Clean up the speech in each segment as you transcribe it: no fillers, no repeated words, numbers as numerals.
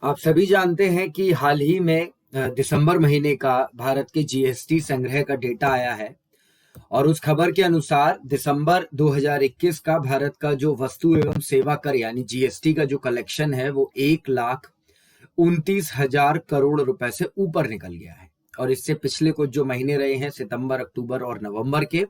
आप सभी जानते हैं कि हाल ही में दिसंबर महीने का भारत के जीएसटी संग्रह का डेटा आया है और उस खबर के अनुसार दिसंबर 2021 का भारत का जो वस्तु एवं सेवा कर यानी जीएसटी का जो कलेक्शन है वो 1,29,000 करोड़ रुपए से ऊपर निकल गया है। और इससे पिछले कुछ जो महीने रहे हैं सितंबर, अक्टूबर और नवंबर के,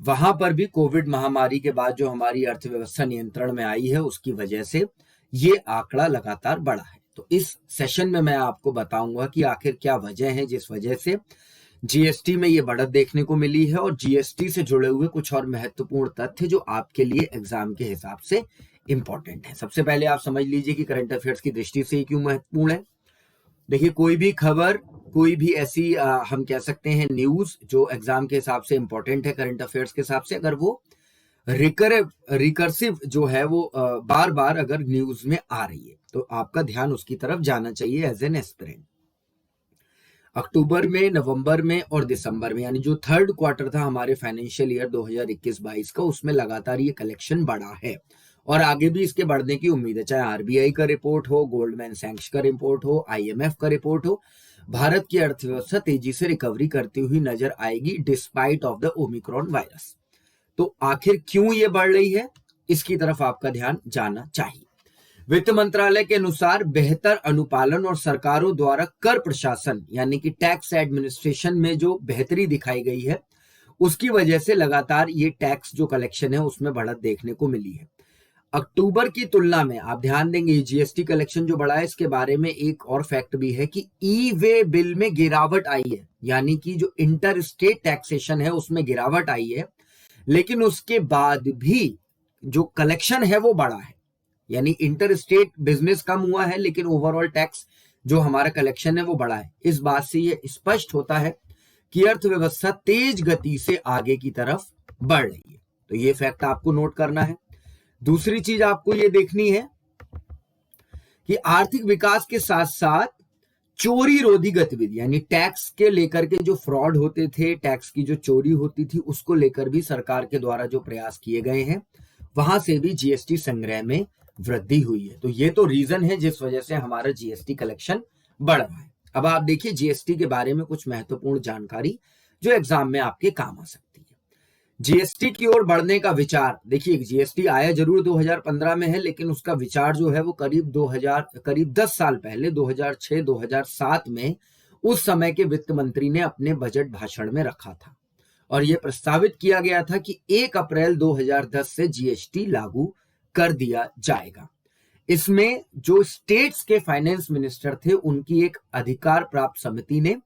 वहां पर भी कोविड महामारी के बाद जो हमारी अर्थव्यवस्था नियंत्रण में आई है उसकी वजह से ये आंकड़ा लगातार बढ़ा है। तो इस सेशन में मैं आपको बताऊंगा कि आखिर क्या वजह है जिस वजह से जीएसटी में ये बढ़त देखने को मिली है और जीएसटी से जुड़े हुए कुछ और महत्वपूर्ण तथ्य जो आपके लिए एग्जाम के हिसाब से इंपॉर्टेंट है। सबसे पहले आप समझ लीजिए कि करंट अफेयर्स की दृष्टि से ये क्यों महत्वपूर्ण है। देखिए, कोई भी खबर, कोई भी ऐसी हम कह सकते हैं न्यूज जो एग्जाम के हिसाब से इंपॉर्टेंट है करंट अफेयर्स के हिसाब से, अगर वो रिकर्सिव जो है वो बार बार अगर न्यूज में आ रही है तो आपका ध्यान उसकी तरफ जाना चाहिए एज एन एस्पिरेंट। अक्टूबर में, नवंबर में और दिसंबर में, यानी जो थर्ड क्वार्टर था हमारे फाइनेंशियल ईयर 2021-22 का, उसमें लगातार ये कलेक्शन बढ़ा है और आगे भी इसके बढ़ने की उम्मीद है। चाहे आरबीआई का रिपोर्ट हो, गोल्डमैन सैक्स का रिपोर्ट हो, आईएमएफ का रिपोर्ट हो, भारत की अर्थव्यवस्था तेजी से रिकवरी करती हुई नजर आएगी despite of the Omicron virus. तो आखिर क्यों ये बढ़ रही है, इसकी तरफ आपका ध्यान जाना चाहिए। वित्त मंत्रालय के अनुसार बेहतर अनुपालन और सरकारों द्वारा कर प्रशासन यानी कि टैक्स एडमिनिस्ट्रेशन में जो बेहतरी दिखाई गई है उसकी वजह से लगातार ये टैक्स जो कलेक्शन है उसमें बढ़त देखने को मिली है। अक्टूबर की तुलना में आप ध्यान देंगे जीएसटी कलेक्शन जो बढ़ा है, इसके बारे में एक और फैक्ट भी है कि ई वे बिल में गिरावट आई है, यानी कि जो इंटर स्टेट टैक्सेशन है उसमें गिरावट आई है, लेकिन उसके बाद भी जो कलेक्शन है वो बढ़ा है। यानी इंटर स्टेट बिजनेस कम हुआ है लेकिन ओवरऑल टैक्स जो हमारा कलेक्शन है वो बढ़ा है। इस बात से ये स्पष्ट होता है कि अर्थव्यवस्था तेज गति से आगे की तरफ बढ़ रही है। तो ये फैक्ट आपको नोट करना है। दूसरी चीज आपको ये देखनी है कि आर्थिक विकास के साथ साथ चोरी रोधी गतिविधि यानी टैक्स के लेकर के जो फ्रॉड होते थे, टैक्स की जो चोरी होती थी, उसको लेकर भी सरकार के द्वारा जो प्रयास किए गए हैं वहां से भी जीएसटी संग्रह में वृद्धि हुई है। तो ये तो रीजन है जिस वजह से हमारा जीएसटी कलेक्शन बढ़ रहा है। अब आप देखिए जीएसटी के बारे में कुछ महत्वपूर्ण जानकारी जो एग्जाम में आपके काम आ सकती है। जीएसटी की ओर बढ़ने का विचार, देखिए जीएसटी आया जरूर 2015 में है लेकिन उसका विचार जो है वो करीब 10 साल पहले 2006-2007 में उस समय के वित्त मंत्री ने अपने बजट भाषण में रखा था और यह प्रस्तावित किया गया था कि 1 अप्रैल 2010 से जीएसटी लागू कर दिया जाएगा। इसमें जो स्टेट्स के फाइनेंस मिनिस्टर थे उनकी एक अधिकार प्राप्त समिति ने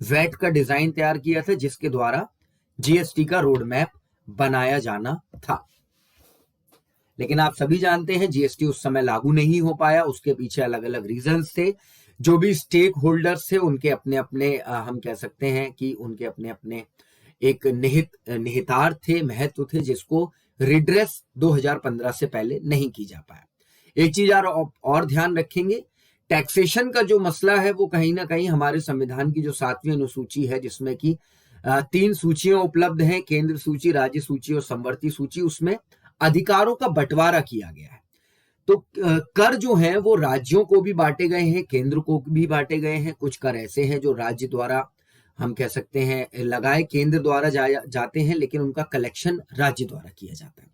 वैट का डिजाइन तैयार किया था जिसके द्वारा जीएसटी का रोड मैप बनाया जाना था। लेकिन आप सभी जानते हैं जीएसटी उस समय लागू नहीं हो पाया। उसके पीछे अलग अलग रीजंस थे। जो भी स्टेक होल्डर्स थे उनके अपने अपने हम कह सकते हैं कि उनके अपने अपने एक निहितार्थ थे, महत्व थे, जिसको रिड्रेस 2015 से पहले नहीं की जा पाया। एक चीज और ध्यान रखेंगे, टैक्सेशन का जो मसला है वो कहीं ना कहीं हमारे संविधान की जो 7वीं अनुसूची है जिसमें कि 3 सूचियां उपलब्ध हैं, केंद्र सूची, राज्य सूची और समवर्ती सूची, उसमें अधिकारों का बंटवारा किया गया है। तो कर जो है वो राज्यों को भी बांटे गए हैं, केंद्र को भी बांटे गए हैं। कुछ कर ऐसे हैं जो राज्य द्वारा हम कह सकते हैं लगाए केंद्र द्वारा जाते हैं लेकिन उनका कलेक्शन राज्य द्वारा किया जाता है।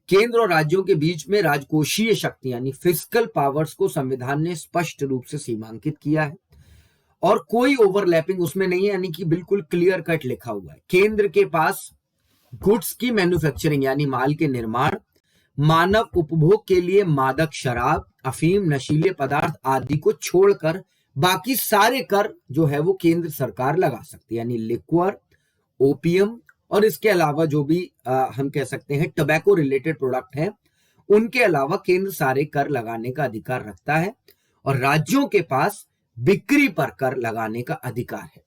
केंद्र और राज्यों के बीच में राजकोषीय शक्ति यानी फिस्कल पावर्स को संविधान ने स्पष्ट रूप से सीमांकित किया है और कोई ओवरलैपिंग उसमें नहीं है, यानी कि बिल्कुल क्लियर कट लिखा हुआ है। केंद्र के पास गुड्स की मैन्युफैक्चरिंग यानी माल के निर्माण, मानव उपभोग के लिए मादक शराब, अफीम, नशीले पदार्थ आदि को छोड़कर बाकी सारे कर जो है वो केंद्र सरकार लगा सकती है, यानी लिक्वर, ओपियम और इसके अलावा जो भी हम कह सकते हैं टोबैको रिलेटेड प्रोडक्ट हैं उनके अलावा केंद्र सारे कर लगाने का अधिकार रखता है और राज्यों के पास बिक्री पर कर लगाने का अधिकार है।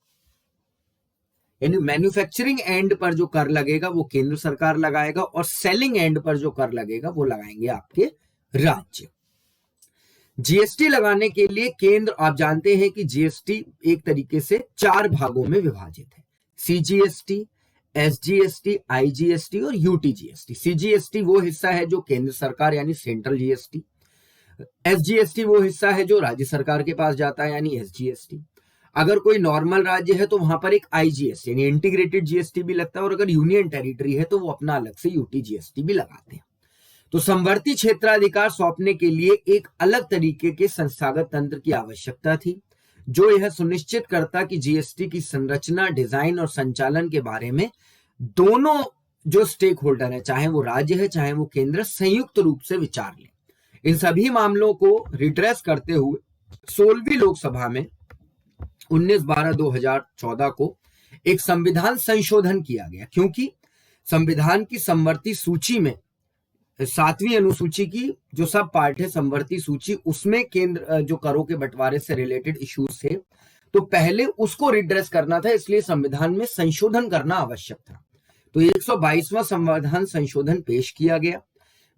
यानी मैन्युफैक्चरिंग एंड पर जो कर लगेगा वो केंद्र सरकार लगाएगा और सेलिंग एंड पर जो कर लगेगा वो लगाएंगे आपके राज्य। जीएसटी लगाने के लिए केंद्र, आप जानते हैं कि जीएसटी एक तरीके से 4 भागों में विभाजित है, सीजीएसटी, एसजीएसटी, आईजीएसटी और यूटीजीएसटी। सीजीएसटी वो हिस्सा है जो केंद्र सरकार यानी सेंट्रल जीएसटी, एसजीएसटी वो हिस्सा है जो राज्य सरकार के पास जाता है, यानी एसजीएसटी। अगर कोई नॉर्मल राज्य है तो वहां पर एक आईजीएसटी यानी इंटीग्रेटेड जीएसटी भी लगता है, और अगर यूनियन टेरिटरी है तो वो अपना अलग से यूटीजीएसटी भी लगाते हैं। तो समवर्ती क्षेत्राधिकार सौंपने के लिए एक अलग तरीके के संस्थागत तंत्र की आवश्यकता थी, जो यह सुनिश्चित करता कि जीएसटी की संरचना, डिजाइन और संचालन के बारे में दोनों जो स्टेक होल्डर है, चाहे वो राज्य है चाहे वो केंद्र, संयुक्त रूप से विचार लें। इन सभी मामलों को रिड्रेस करते हुए 16वीं लोकसभा में 19/12/2014 को एक संविधान संशोधन किया गया, क्योंकि संविधान की समवर्ती सूची में 7वीं अनुसूची की जो सब पार्ट है समवर्ती सूची, उसमें केंद्र जो करों के बंटवारे से रिलेटेड इश्यूज थे, तो पहले उसको रिड्रेस करना था, इसलिए संविधान में संशोधन करना आवश्यक था। तो 122वां संविधान संशोधन पेश किया गया।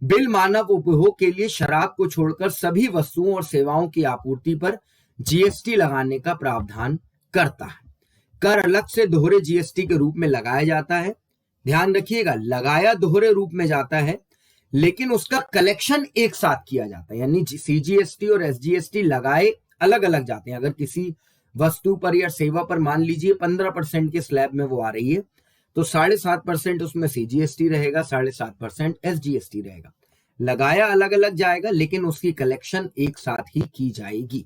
बिल मानव उपभोग के लिए शराब को छोड़कर सभी वस्तुओं और सेवाओं की आपूर्ति पर जीएसटी लगाने का प्रावधान करता है। कर अलग से दोहरे जीएसटी के रूप में लगाया जाता है। ध्यान रखिएगा, लगाया दोहरे रूप में जाता है, लेकिन उसका कलेक्शन एक साथ किया जाता है, यानी सीजीएसटी और एसजीएसटी लगाए अलग अलग जाते हैं। अगर किसी वस्तु पर या सेवा पर मान लीजिए 15% के स्लैब में वो आ रही है, तो 7.5% उसमें सीजीएसटी रहेगा, 7.5% एसजीएसटी रहेगा। लगाया अलग अलग जाएगा, लेकिन उसकी कलेक्शन एक साथ ही की जाएगी।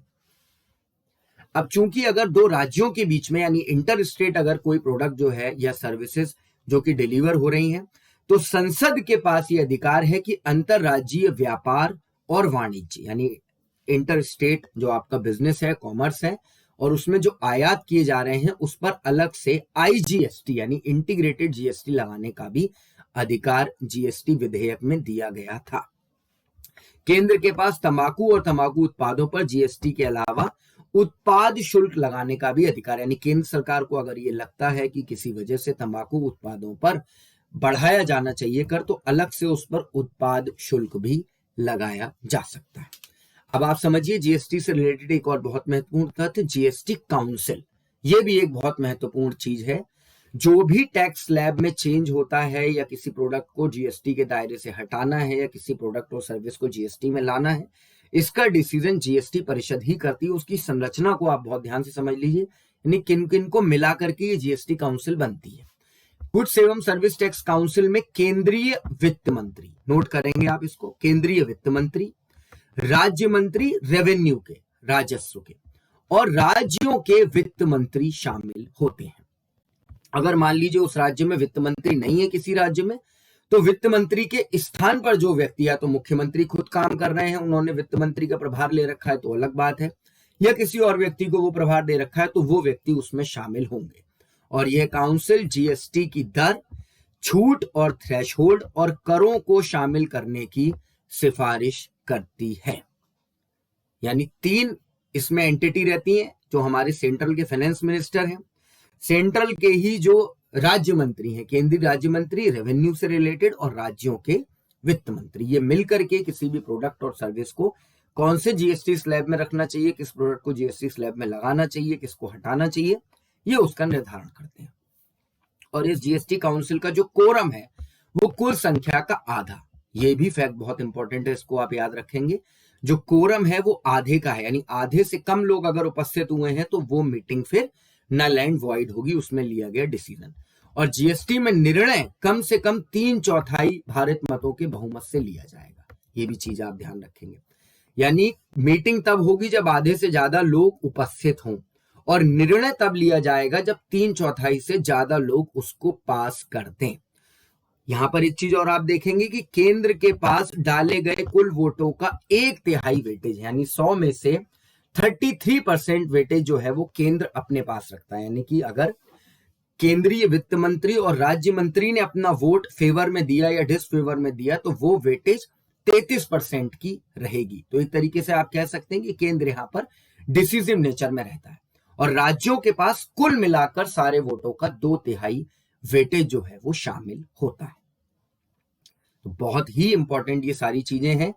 अब चूंकि अगर दो राज्यों के बीच में यानी इंटर स्टेट अगर कोई प्रोडक्ट जो है या सर्विसेज जो कि डिलीवर हो रही हैं, तो संसद के पास ये अधिकार है कि अंतरराज्यीय व्यापार और वाणिज्य यानी इंटर स्टेट जो आपका बिजनेस है, कॉमर्स है, और उसमें जो आयात किए जा रहे हैं उस पर अलग से आईजीएसटी यानी इंटीग्रेटेड जीएसटी लगाने का भी अधिकार जीएसटी विधेयक में दिया गया था। केंद्र के पास तंबाकू और तंबाकू उत्पादों पर जीएसटी के अलावा उत्पाद शुल्क लगाने का भी अधिकार, यानी केंद्र सरकार को अगर ये लगता है कि किसी वजह से तंबाकू उत्पादों पर बढ़ाया जाना चाहिए कर, तो अलग से उस पर उत्पाद शुल्क भी लगाया जा सकता है। अब आप समझिए जीएसटी से रिलेटेड एक और बहुत महत्वपूर्ण तथ्य, जीएसटी काउंसिल। ये भी एक बहुत महत्वपूर्ण चीज है। जो भी टैक्स स्लैब में चेंज होता है या किसी प्रोडक्ट को जीएसटी के दायरे से हटाना है या किसी प्रोडक्ट और सर्विस को जीएसटी में लाना है, इसका डिसीजन जीएसटी परिषद ही करती है। उसकी संरचना को आप बहुत ध्यान से समझ लीजिए, यानी किन किन को मिला करके ये जीएसटी काउंसिल बनती है। गुड्स एवं सर्विस टैक्स काउंसिल में केंद्रीय वित्त मंत्री, नोट करेंगे आप इसको, केंद्रीय वित्त मंत्री, राज्य मंत्री रेवेन्यू के, राजस्व के, और राज्यों के वित्त मंत्री शामिल होते हैं। अगर मान लीजिए उस राज्य में वित्त मंत्री नहीं है किसी राज्य में, तो वित्त मंत्री के स्थान पर जो व्यक्ति, या तो मुख्यमंत्री खुद काम कर रहे हैं, उन्होंने वित्त मंत्री का प्रभार ले रखा है तो अलग बात है, या किसी और व्यक्ति को वो प्रभार दे रखा है तो वो व्यक्ति उसमें शामिल होंगे। और यह काउंसिल जीएसटी की दर, छूट और थ्रेशहोल्ड और करों को शामिल करने की सिफारिश करती है। यानी 3 इसमें एंटिटी रहती हैं, जो हमारे सेंट्रल के फाइनेंस मिनिस्टर हैं, सेंट्रल के ही जो राज्य मंत्री हैं, केंद्रीय राज्य मंत्री रेवेन्यू से रिलेटेड, और राज्यों के वित्त मंत्री, ये मिलकर के किसी भी प्रोडक्ट और सर्विस को कौन से जीएसटी स्लैब में रखना चाहिए, किस प्रोडक्ट को जीएसटी स्लैब में लगाना चाहिए, किसको हटाना चाहिए, ये उसका निर्धारण करते हैं। और इस जीएसटी काउंसिल का जो कोरम है वो कुल संख्या का आधा, ये भी फैक्ट बहुत इंपॉर्टेंट है, इसको आप याद रखेंगे। जो कोरम है वो आधे का है, यानी आधे से कम लोग अगर उपस्थित हुए हैं तो वो मीटिंग फिर नल एंड वॉइड होगी, उसमें लिया गया डिसीजन। और जीएसटी में निर्णय कम से कम 3/4 भारत मतों के बहुमत से लिया जाएगा, ये भी चीज आप ध्यान रखेंगे। यानी मीटिंग तब होगी जब आधे से ज्यादा लोग उपस्थित हों, और निर्णय तब लिया जाएगा जब 3/4 से ज्यादा लोग उसको पास कर दें। यहां पर एक चीज और आप देखेंगे कि केंद्र के पास डाले गए कुल वोटों का 1/3 वेटेज, यानी 100 में से 33% वेटेज जो है वो केंद्र अपने पास रखता है। यानी कि अगर केंद्रीय वित्त मंत्री और राज्य मंत्री ने अपना वोट फेवर में दिया या डिसफेवर में दिया, तो वो वेटेज 33% की रहेगी। तो एक तरीके से आप कह सकते हैं कि केंद्र यहां पर डिसिसिव नेचर में रहता है, और राज्यों के पास कुल मिलाकर सारे वोटों का 2/3 वेटेज जो है वो शामिल होता है। तो बहुत ही इंपॉर्टेंट ये सारी चीजें हैं।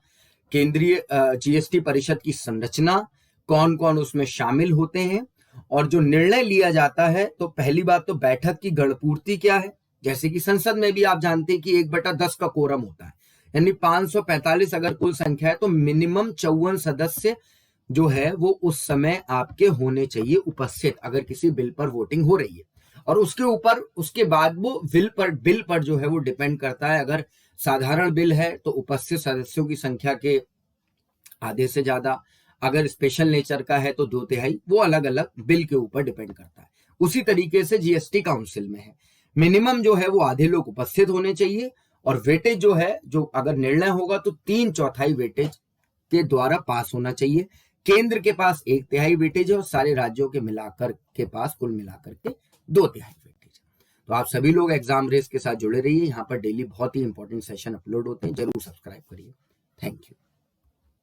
केंद्रीय जीएसटी परिषद की संरचना, कौन कौन उसमें शामिल होते हैं, और जो निर्णय लिया जाता है, तो पहली बात तो बैठक की गणपूर्ति क्या है। जैसे कि संसद में भी आप जानते हैं कि 1/10 का कोरम होता है, यानी 545 अगर कुल संख्या है तो मिनिमम 54 सदस्य जो है वो उस समय आपके होने चाहिए उपस्थित, अगर किसी बिल पर वोटिंग हो रही है। और उसके ऊपर उसके बाद वो बिल पर जो है वो डिपेंड करता है। अगर साधारण बिल है तो उपस्थित सदस्यों की संख्या के आधे से ज्यादा, अगर स्पेशल नेचर का है तो 2/3, वो अलग अलग बिल के ऊपर डिपेंड करता है। उसी तरीके से जीएसटी काउंसिल में है, मिनिमम जो है वो आधे लोग उपस्थित होने चाहिए, और वेटेज जो है, जो अगर निर्णय होगा तो 3/4 वेटेज के द्वारा पास होना चाहिए। केंद्र के पास 1/3 वेटेज है और सारे राज्यों के मिलाकर के पास कुल मिलाकर के 2/3 वेटेज। तो आप सभी लोग एग्जाम रेस के साथ जुड़े रहिए, यहाँ पर डेली बहुत ही इंपॉर्टेंट सेशन अपलोड होते हैं, जरूर सब्सक्राइब करिए। Thank you.